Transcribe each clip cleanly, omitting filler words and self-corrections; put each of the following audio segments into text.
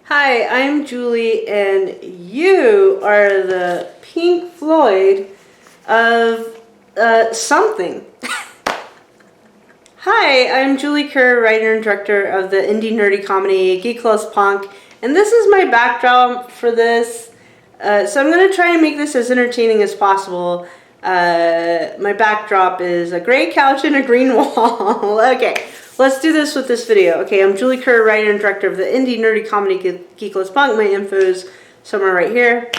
Hi, I'm Julie, and you are the Pink Floyd of something. Hi, I'm Julie Kerr, writer and director of the indie nerdy comedy Geek Loves Punk, and this is my backdrop for this. So I'm going to try and make this as entertaining as possible. My backdrop is a gray couch and a green wall. Okay, let's do this with this video. Okay, I'm Julie Kerr, writer and director of the indie nerdy comedy Geek Loves Punk. My info's somewhere right here.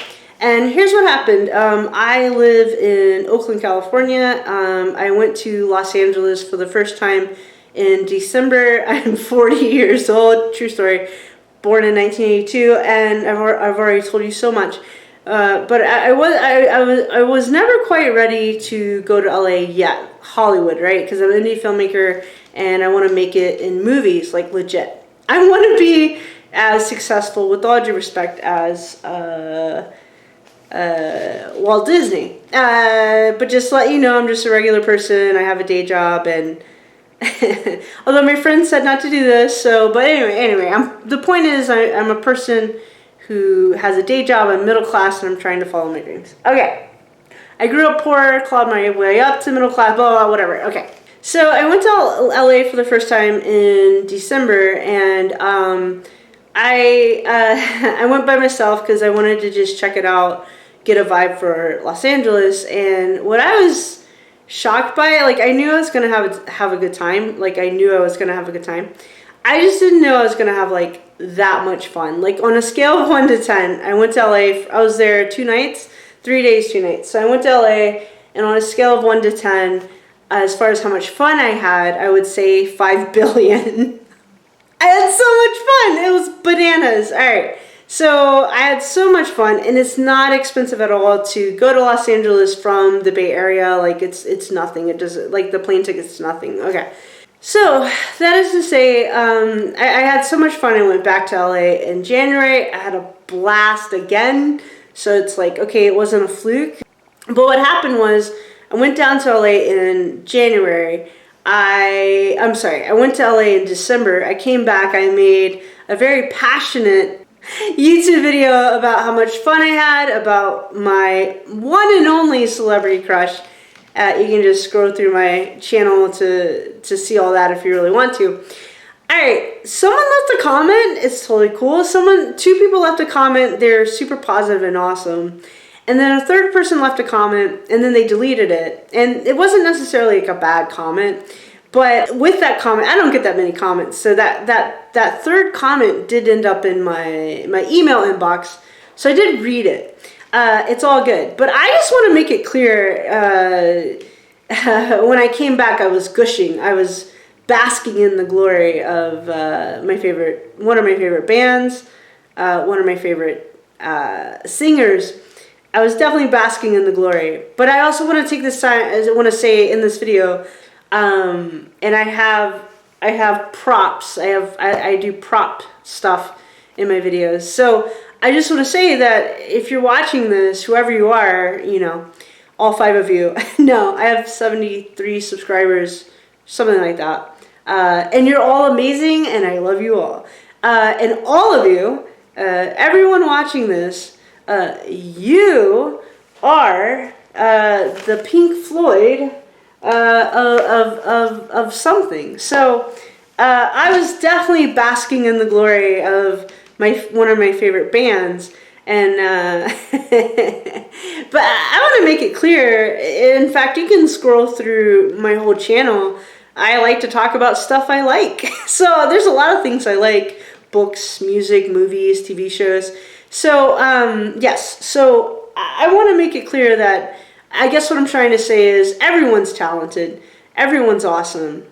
And here's what happened. I live in Oakland, California. I went to Los Angeles for the first time in December. I'm 40 years old. True story. Born in 1982, and I've already told you so much. But I was never quite ready to go to LA yet. Hollywood, right? Because I'm an indie filmmaker, and I want to make it in movies, like legit. I want to be as successful, with all due respect, as Walt Disney. But just to let you know, I'm just a regular person. I have a day job, and although my friends said not to do this, but anyway, the point is, I'm a person who has a day job. I'm middle class, and I'm trying to follow my dreams. Okay, I grew up poor, clawed my way up to middle class, blah, blah, whatever. Okay, so I went to LA for the first time in December, and I went by myself because I wanted to just check it out, get a vibe for Los Angeles. And what I was shocked by, like, I knew I was gonna have a good time. Like, I knew I was gonna have a good time. I just didn't know I was gonna have like that much fun. Like, on a scale of 1 to 10, I went to LA. I was there 2 nights, 3 days, 2 nights. So I went to LA, and on a scale of 1 to 10, as far as how much fun I had, I would say 5 billion. I had so much fun. It was bananas. All right. So I had so much fun, and it's not expensive at all to go to Los Angeles from the Bay Area. Like, it's nothing. It doesn't, like, the plane ticket's nothing. Okay. So that is to say, I had so much fun. I went back to LA in January. I had a blast again. So it's like, okay, it wasn't a fluke. But what happened was, I went down to LA in January. I went to LA in December. I came back. I made a very passionate YouTube video about how much fun I had, about my one and only celebrity crush. You can just scroll through my channel to see all that if you really want to. Alright, someone left a comment. It's totally cool. 2 people left a comment. They're super positive and awesome. And then a third person left a comment, and then they deleted it. And it wasn't necessarily like a bad comment, but with that comment, I don't get that many comments. So that third comment did end up in my email inbox. So I did read it. It's all good. But I just want to make it clear, when I came back, I was gushing. I was basking in the glory of one of my favorite bands, one of my favorite singers. I was definitely basking in the glory. But I also want to take this time, as I want to say in this video, and I have props. I do prop stuff in my videos. So I just want to say that if you're watching this, whoever you are, you know, all 5 of you, no, I have 73 subscribers, something like that. And you're all amazing, and I love you all. And all of you, everyone watching this, you are the Pink Floyd of something. So I was definitely basking in the glory of one of my favorite bands, and but I want to make it clear. In fact, you can scroll through my whole channel. I like to talk about stuff I like. So there's a lot of things I like: books, music, movies, TV shows. So yes. So I want to make it clear that I guess what I'm trying to say is everyone's talented, everyone's awesome.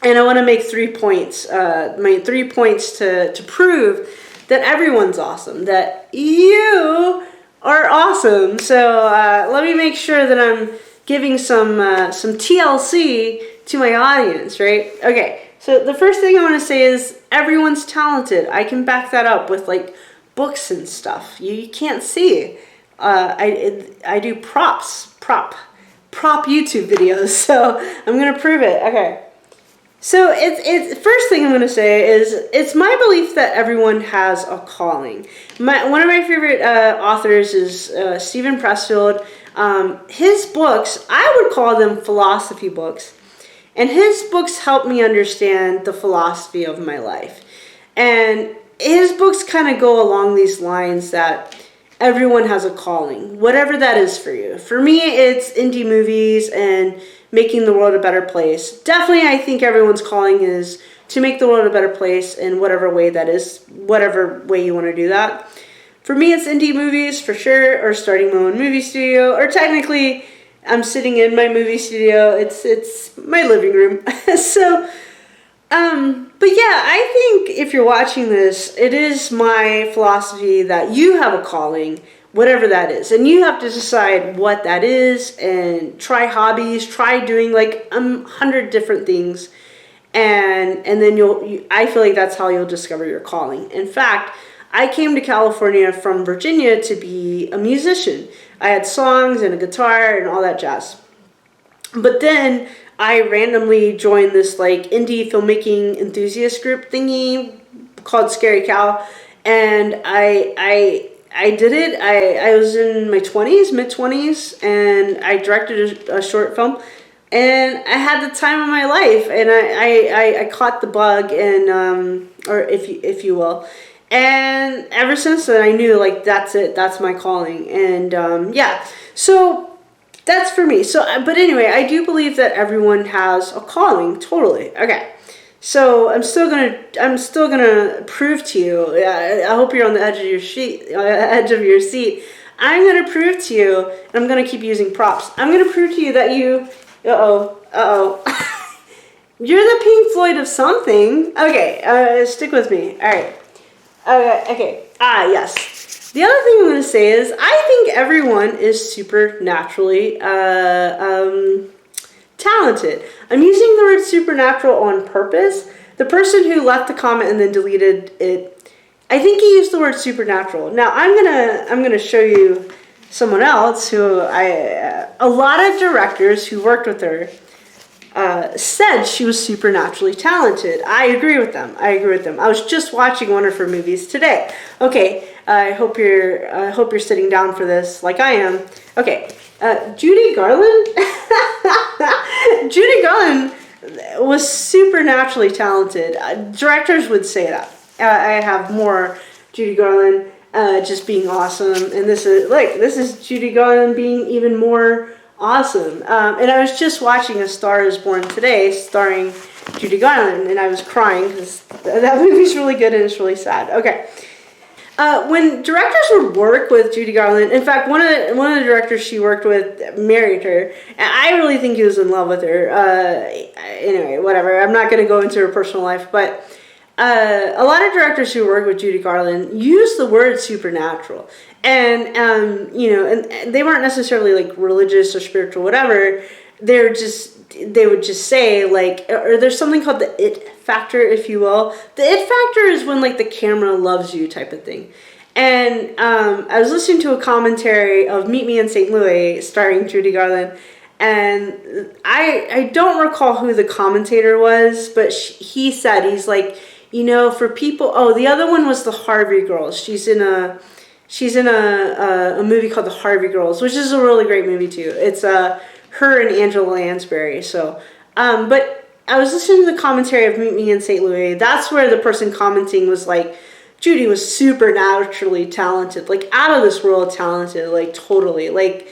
And I want to make 3 points, my 3 points to prove that everyone's awesome, that you are awesome. So let me make sure that I'm giving some TLC to my audience, right? Okay, so the first thing I want to say is everyone's talented. I can back that up with like books and stuff. You can't see. I do prop YouTube videos, so I'm gonna prove it. Okay. So it's first thing I'm going to say is it's my belief that everyone has a calling. One of my favorite authors is Stephen Pressfield. His books, I would call them philosophy books, and his books help me understand the philosophy of my life. And his books kind of go along these lines that everyone has a calling, whatever that is for you. For me, it's indie movies and making the world a better place. Definitely, I think everyone's calling is to make the world a better place in whatever way that is, whatever way you want to do that. For me, it's indie movies for sure, or starting my own movie studio, or technically, I'm sitting in my movie studio. It's my living room. But yeah, I think if you're watching this, it is my philosophy that you have a calling, whatever that is, and you have to decide what that is and try hobbies, try doing like 100 different things, and then I feel like that's how you'll discover your calling. In fact, I came to California from Virginia to be a musician. I had songs and a guitar and all that jazz. But then I randomly joined this like indie filmmaking enthusiast group thingy called Scary Cow, and I did it. I was in my 20s, mid 20s, and I directed a short film, and I had the time of my life, and I caught the bug, and or if you will. And ever since then, I knew like that's it. That's my calling, and yeah. So that's for me. So, but anyway, I do believe that everyone has a calling. Totally. Okay. So I'm still gonna prove to you. I hope you're on the edge of your seat. I'm gonna prove to you, and I'm gonna keep using props. I'm gonna prove to you that you. You're the Pink Floyd of something. Okay. Stick with me. All right. Okay. Yes. The other thing I'm going to say is I think everyone is supernaturally talented. I'm using the word supernatural on purpose. The person who left the comment and then deleted it, I think he used the word supernatural. Now I'm gonna show you someone else who a lot of directors who worked with her said she was supernaturally talented. I agree with them. I was just watching one of her movies today. Okay, I hope you're sitting down for this like I am. Okay, Judy Garland. Judy Garland was supernaturally talented. Directors would say that. I have more Judy Garland just being awesome, and this is Judy Garland being even more awesome. And I was just watching A Star Is Born today, starring Judy Garland, and I was crying because that movie's really good and it's really sad. Okay. When directors would work with Judy Garland, in fact, one of the directors she worked with married her, and I really think he was in love with her. Anyway, whatever. I'm not going to go into her personal life, but a lot of directors who work with Judy Garland use the word supernatural, and and they weren't necessarily like religious or spiritual, whatever. They would just say like, or there's something called the it factor, if you will. The it factor is when like the camera loves you type of thing. And I was listening to a commentary of Meet Me in St. Louis starring Judy Garland, and I don't recall who the commentator was, but he said, he's like, for people, the other one was the Harvey Girls. She's in a movie called The Harvey Girls, which is a really great movie too. It's her and Angela Lansbury. So, but I was listening to the commentary of Meet Me in St. Louis. That's where the person commenting was like, Judy was supernaturally talented, like out of this world talented, like totally. Like,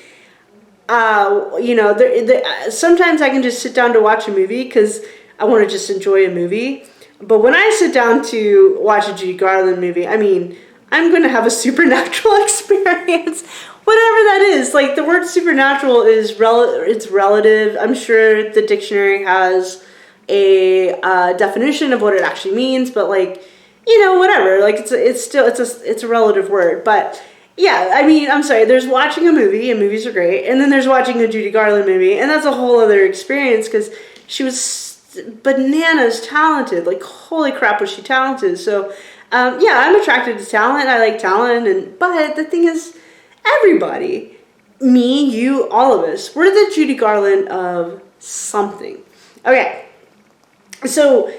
sometimes I can just sit down to watch a movie because I want to just enjoy a movie. But when I sit down to watch a Judy Garland movie, I mean, I'm going to have a supernatural experience. Whatever that is. Like, the word supernatural is it's relative. I'm sure the dictionary has a definition of what it actually means, but like, whatever. Like, it's a relative word. But yeah, I mean, I'm sorry. There's watching a movie, and movies are great, and then there's watching a Judy Garland movie, and that's a whole other experience because she was bananas talented. Like, holy crap, was she talented? So, yeah, I'm attracted to talent. I like talent, but the thing is, everybody, me, you, all of us, we're the Judy Garland of something. Okay, So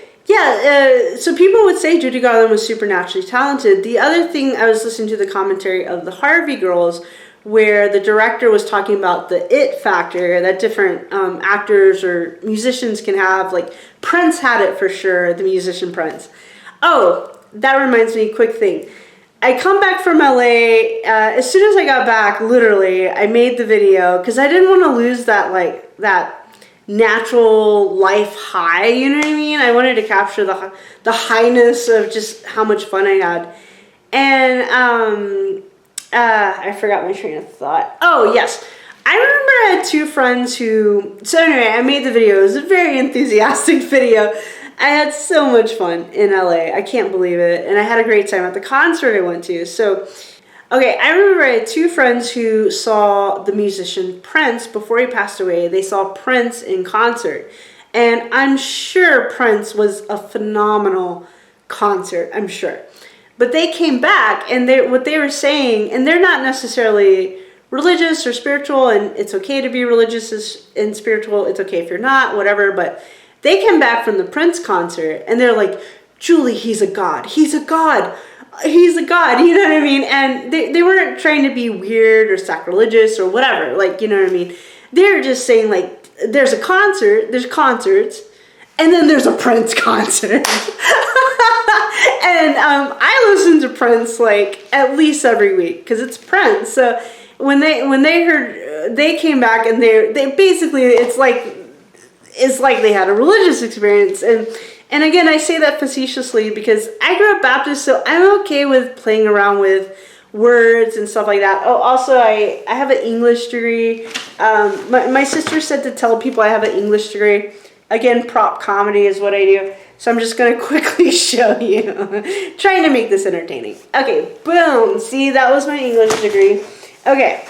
so people would say Judy Garland was supernaturally talented. The other thing, I was listening to the commentary of the Harvey Girls, where the director was talking about the it factor that different actors or musicians can have. Like Prince had it for sure, the musician Prince. Oh, that reminds me, quick thing. I come back from LA, as soon as I got back, literally, I made the video because I didn't want to lose that natural life high, you know what I mean? I wanted to capture the highness of just how much fun I had. And I forgot my train of thought. Oh, yes. I remember I had two friends so anyway, I made the video. It was a very enthusiastic video. I had so much fun in LA. I can't believe it. And I had a great time at the concert I went to. So, okay, I remember I had two friends who saw the musician Prince before he passed away. They saw Prince in concert. And I'm sure Prince was a phenomenal concert, I'm sure. But they came back and what they were saying, and they're not necessarily religious or spiritual, and it's okay to be religious and spiritual. It's okay if you're not, whatever, but they came back from the Prince concert and they're like, Julie, he's a god. He's a god. He's a god. You know what I mean? And they weren't trying to be weird or sacrilegious or whatever. Like, you know what I mean? They're just saying like, there's a concert, there's concerts, and then there's a Prince concert. And I listen to Prince like at least every week because it's Prince. So when they heard, they came back and they basically, it's like they had a religious experience. And again, I say that facetiously because I grew up Baptist, so I'm okay with playing around with words and stuff like that. Oh, also, I have an English degree. My sister said to tell people I have an English degree. Again, prop comedy is what I do. So I'm just going to quickly show you. Trying to make this entertaining. Okay, boom. See, that was my English degree. Okay,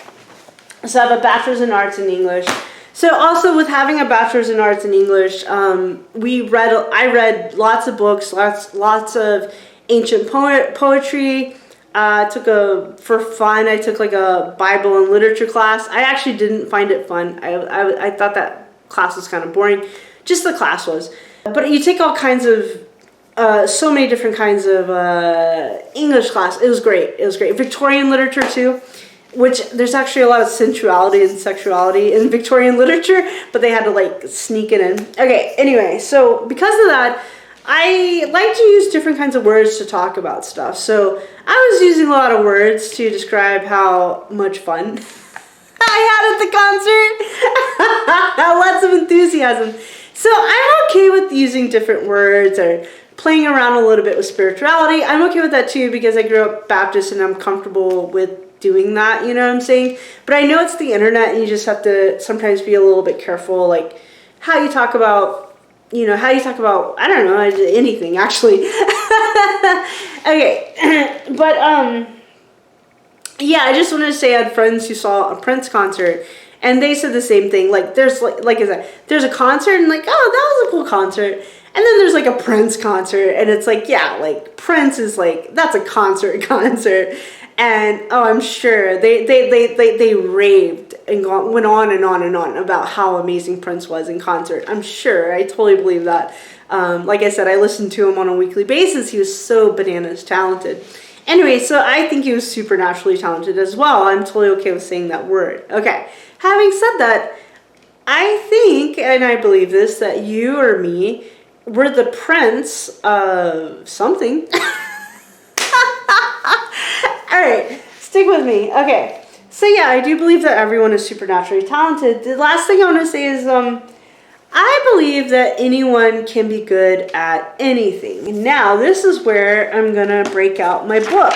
so I have a bachelor's in arts in English. So also with having a bachelor's in arts in English, I read lots of books, lots of ancient poetry. For fun, I took like a Bible and literature class. I actually didn't find it fun. I thought that class was kind of boring. Just the class was. But you take all kinds of, so many different kinds of English class. It was great. It was great. Victorian literature too. Which there's actually a lot of sensuality and sexuality in Victorian literature, but they had to like sneak it in. Okay, anyway, so because of that, I like to use different kinds of words to talk about stuff. So I was using a lot of words to describe how much fun I had at the concert. Lots of enthusiasm. So I'm okay with using different words or playing around a little bit with spirituality. I'm okay with that too because I grew up Baptist and I'm comfortable with doing that, you know what I'm saying? But I know it's the internet and you just have to sometimes be a little bit careful, like how you talk about, I don't know, anything actually. Okay, but yeah, I just wanted to say I had friends who saw a Prince concert and they said the same thing. Like there's like I said, there's a concert and like, oh, that was a cool concert. And then there's like a Prince concert and it's like, yeah, like Prince is like, that's a concert. And oh, I'm sure they raved and went on and on and on about how amazing Prince was in concert. I'm sure. I totally believe that. Like I said, I listened to him on a weekly basis. He was so bananas talented. Anyway, so I think he was supernaturally talented as well. I'm totally okay with saying that word. Okay. Having said that, I think, and I believe this, that you or me were the Prince of something. All right, stick with me. Okay, so yeah, I do believe that everyone is supernaturally talented. The last thing I want to say is I believe that anyone can be good at anything. Now, this is where I'm going to break out my book.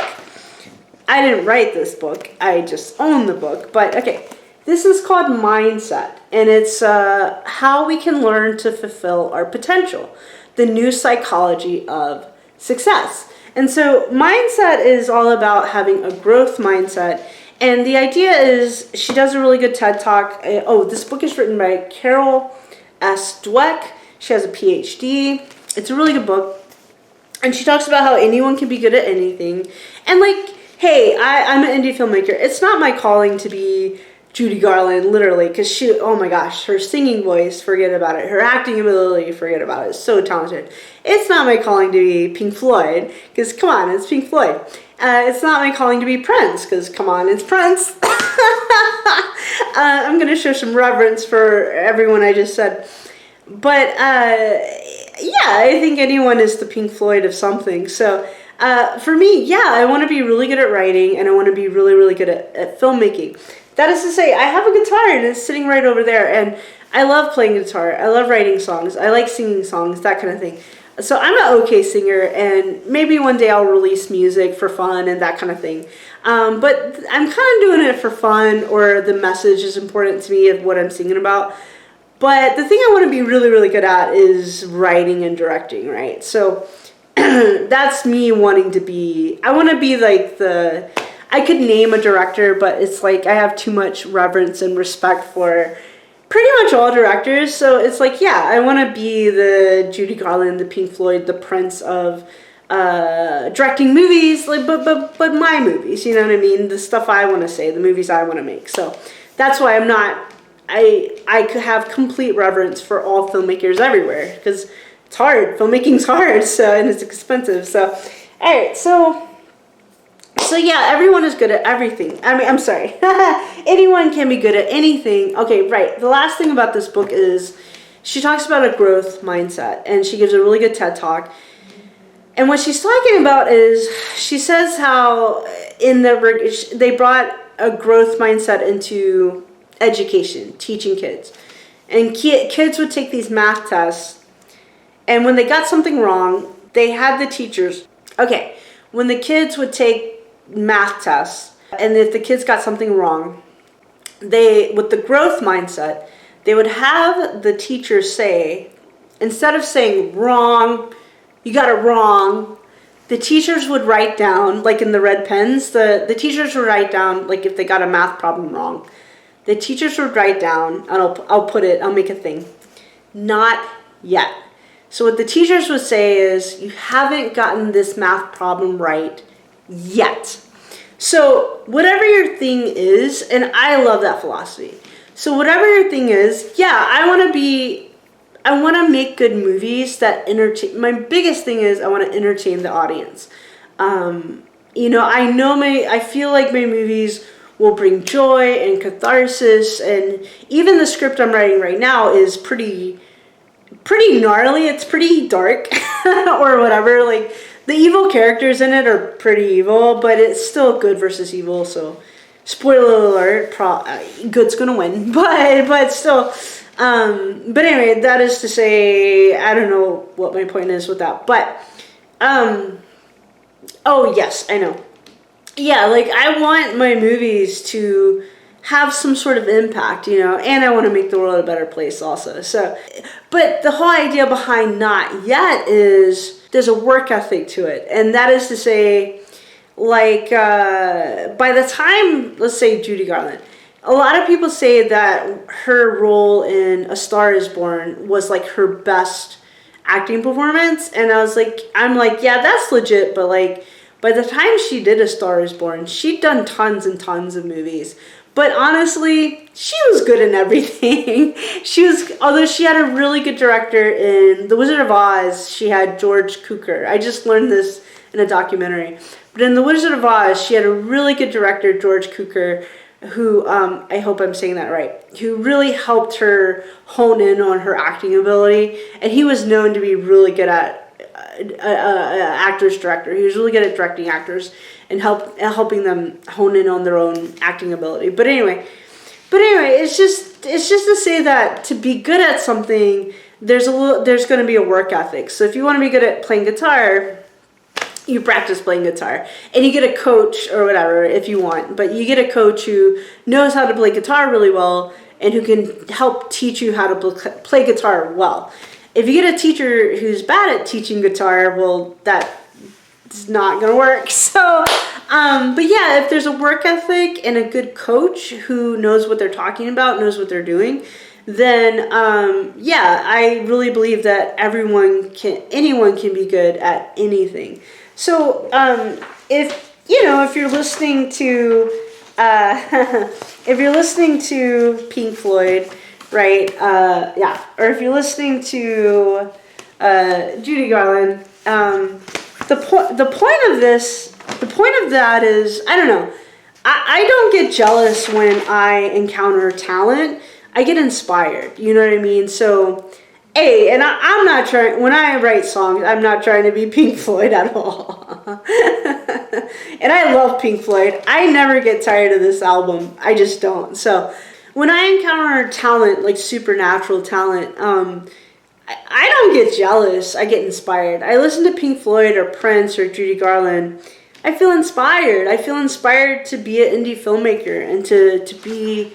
I didn't write this book. I just own the book. But, okay, this is called Mindset. And it's how we can learn to fulfill our potential. The new psychology of success. And so mindset is all about having a growth mindset. And the idea is, she does a really good TED Talk. Oh, this book is written by Carol S. Dweck. She has a PhD. It's a really good book. And she talks about how anyone can be good at anything. And like, hey, I'm an indie filmmaker. It's not my calling to be Judy Garland, literally, because she, oh my gosh, her singing voice, forget about it. Her acting ability, forget about it. So talented. It's not my calling to be Pink Floyd, because come on, it's Pink Floyd. It's not my calling to be Prince, because come on, it's Prince. I'm going to show some reverence for everyone I just said. But, yeah, I think anyone is the Pink Floyd of something. So, for me, yeah, I want to be really good at writing, and I want to be really, really good at filmmaking. That is to say, I have a guitar, and it's sitting right over there, and I love playing guitar. I love writing songs. I like singing songs, that kind of thing. So I'm an okay singer, and maybe one day I'll release music for fun and that kind of thing. But I'm kind of doing it for fun, or the message is important to me of what I'm singing about. But the thing I want to be really, really good at is writing and directing, right? So that's me wanting to be, I want to be like I could name a director, but it's like I have too much reverence and respect for pretty much all directors. So it's like, yeah, I want to be the Judy Garland, the Pink Floyd, the Prince of directing movies, like, but my movies, you know what I mean? The stuff I want to say, the movies I want to make. So that's why I could have complete reverence for all filmmakers everywhere, because it's hard. Filmmaking's hard, so, and it's expensive. So, all right, so yeah, everyone is good at everything. I mean, I'm sorry. Anyone can be good at anything. Okay, right. The last thing about this book is she talks about a growth mindset, and she gives a really good TED Talk. And what she's talking about is, she says how they brought a growth mindset into education, teaching kids. And kids would take these math tests, and when they got something wrong, they had the teachers. Okay, when the kids would take math tests, and if the kids got something wrong, with the growth mindset, they would have the teacher say, instead of saying wrong, you got it wrong, the teachers would write down, like in the red pens, the teachers would write down, like if they got a math problem wrong, the teachers would write down, and I'll make a thing, not yet. So what the teachers would say is, you haven't gotten this math problem right yet. So whatever your thing is, and I love that philosophy. So whatever your thing is, yeah, I want to make good movies that entertain. My biggest thing is I want to entertain the audience. I feel like my movies will bring joy and catharsis, and even the script I'm writing right now is pretty gnarly. It's pretty dark or whatever. Like, the evil characters in it are pretty evil, but it's still good versus evil. So, spoiler alert, good's gonna win. But still, but anyway, that is to say, I don't know what my point is with that. But, oh yes, I know. Yeah, like, I want my movies to have some sort of impact, and I want to make the world a better place also. So, but the whole idea behind not yet is there's a work ethic to it. And that is to say, like, by the time, let's say Judy Garland, a lot of people say that her role in A Star Is Born was like her best acting performance. And I'm like, yeah, that's legit, but like, by the time she did A Star Is Born, she'd done tons and tons of movies. But honestly, she was good in everything. Although she had a really good director in The Wizard of Oz, she had George Cukor. I just learned this in a documentary. But in The Wizard of Oz, she had a really good director, George Cukor, who, I hope I'm saying that right, who really helped her hone in on her acting ability. And he was known to be really good at actor's director. He was really good at directing actors and helping them hone in on their own acting ability. But anyway, it's just to say that to be good at something, there's going to be a work ethic. So if you want to be good at playing guitar, you practice playing guitar, and you get a coach or whatever if you want. But you get a coach who knows how to play guitar really well and who can help teach you how to play guitar well. If you get a teacher who's bad at teaching guitar, well, that's not going to work. So, but yeah, if there's a work ethic and a good coach who knows what they're talking about, knows what they're doing, then, yeah, I really believe that anyone can be good at anything. So, if you're listening to if you're listening to Pink Floyd, right? Or if you're listening to Judy Garland, the point of that is, I don't know. I don't get jealous when I encounter talent. I get inspired. You know what I mean? So, I'm not trying, when I write songs, I'm not trying to be Pink Floyd at all. And I love Pink Floyd. I never get tired of this album. I just don't. So, when I encounter talent, like supernatural talent, I don't get jealous. I get inspired. I listen to Pink Floyd or Prince or Judy Garland. I feel inspired. I feel inspired to be an indie filmmaker and to be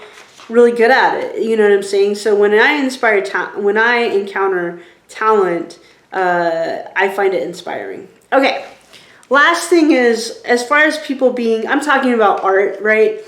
really good at it. You know what I'm saying? So when I encounter talent, I find it inspiring. Okay. Last thing is, as far as people being, I'm talking about art, right?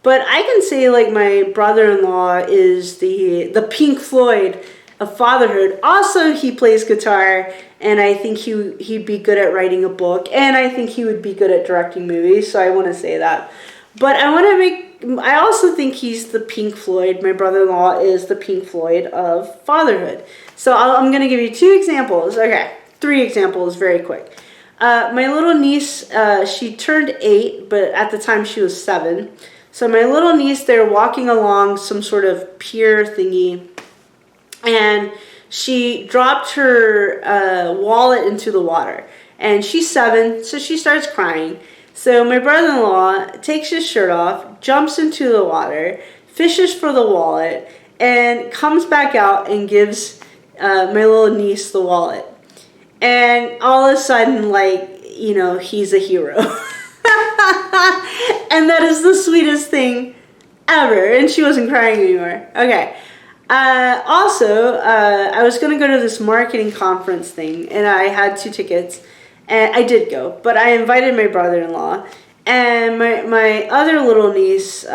But I can say like my brother-in-law is the Pink Floyd of fatherhood. Also, he plays guitar, and I think he'd be good at writing a book, and I think he would be good at directing movies, so I want to say that. But I also think he's the Pink Floyd. My brother-in-law is the Pink Floyd of fatherhood. So I'm going to give you 2 examples. Okay, 3 examples very quick. My little niece, she turned 8, but at the time she was 7. So my little niece, they're walking along some sort of pier thingy, and she dropped her wallet into the water. And she's 7, so she starts crying. So my brother-in-law takes his shirt off, jumps into the water, fishes for the wallet, and comes back out and gives my little niece the wallet. And all of a sudden, he's a hero. And that is the sweetest thing ever. And she wasn't crying anymore. Okay. Also, I was going to go to this marketing conference thing, and I had 2 tickets, and I did go, but I invited my brother-in-law, and my other little niece,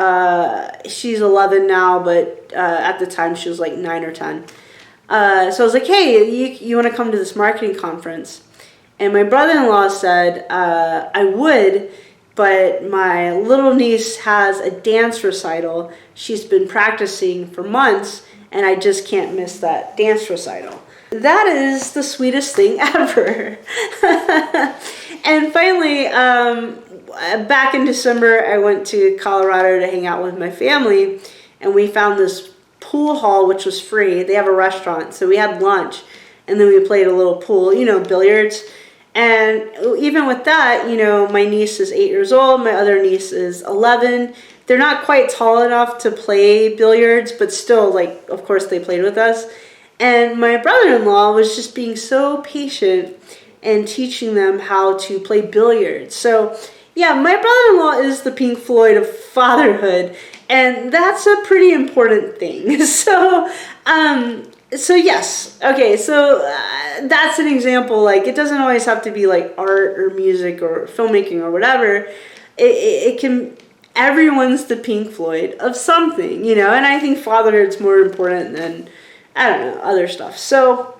she's 11 now, but at the time she was like 9 or 10. So I was like, hey, you want to come to this marketing conference? And my brother-in-law said, I would, but my little niece has a dance recital. She's been practicing for months, and I just can't miss that dance recital. That is the sweetest thing ever. And finally, back in December, I went to Colorado to hang out with my family, and we found this pool hall, which was free. They have a restaurant, so we had lunch, and then we played a little pool, billiards. And even with that, my niece is 8 years old, my other niece is 11. They're not quite tall enough to play billiards, but still, of course, they played with us. And my brother-in-law was just being so patient and teaching them how to play billiards. So, yeah, my brother-in-law is the Pink Floyd of fatherhood, and that's a pretty important thing. So yes. Okay, so that's an example. It doesn't always have to be art or music or filmmaking or whatever. It can... Everyone's the Pink Floyd of something, and I think fatherhood's more important than, I don't know, other stuff. So,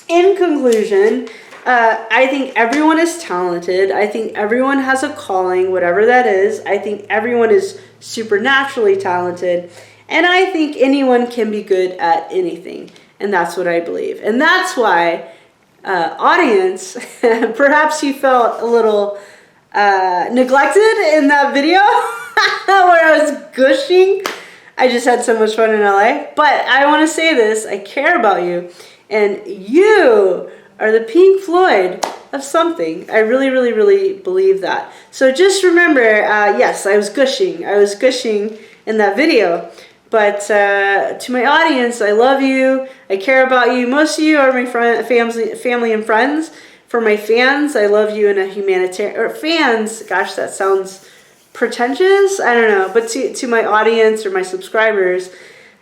in conclusion, I think everyone is talented. I think everyone has a calling, whatever that is. I think everyone is supernaturally talented, and I think anyone can be good at anything, and that's what I believe. And that's why, audience, perhaps you felt a little... neglected in that video where I was gushing. I just had so much fun in LA. But I want to say this, I care about you, and you are the Pink Floyd of something. I really, really, really believe that. So just remember, yes, I was gushing in that video. But to my audience, I love you. I care about you. Most of you are my family and friends. For my fans, I love you in a humanitarian... Or fans, gosh, that sounds pretentious. I don't know. But to my audience or my subscribers,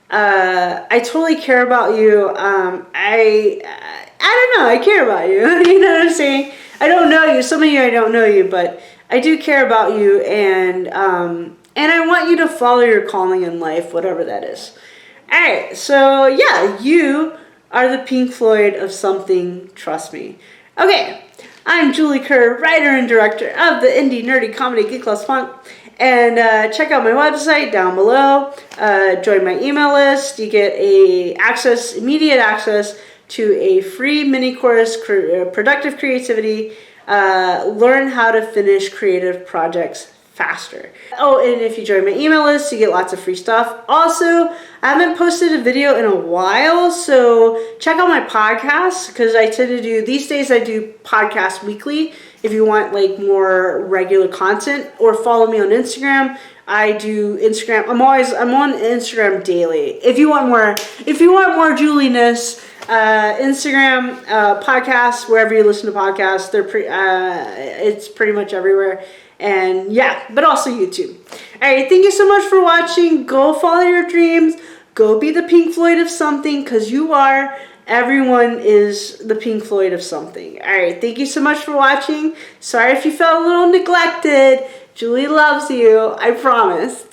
I totally care about you. I don't know. I care about you. You know what I'm saying? I don't know you. Some of you, I don't know you. But I do care about you. And I want you to follow your calling in life, whatever that is. All right. So, yeah, you are the Pink Floyd of something. Trust me. Okay, I'm Julie Kerr, writer and director of the indie nerdy comedy Geek Loves Punk. And check out my website down below. Join my email list. You get immediate access to a free mini course, Productive Creativity. Learn how to finish creative projects faster. Oh, and if you join my email list, you get lots of free stuff. Also, I haven't posted a video in a while, so check out my podcast, because I tend to do, these days I do podcasts weekly. If you want like more regular content, or follow me on Instagram. I do Instagram. I'm on Instagram daily. If you want more Julie-ness, Instagram, podcasts, wherever you listen to podcasts, it's pretty much everywhere. And yeah, but also YouTube. All right, thank you so much for watching. Go follow your dreams. Go be the Pink Floyd of something, because you are. Everyone is the Pink Floyd of something. All right, thank you so much for watching. Sorry if you felt a little neglected. Julie loves you. I promise.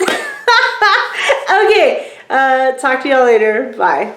Okay, talk to y'all later. Bye.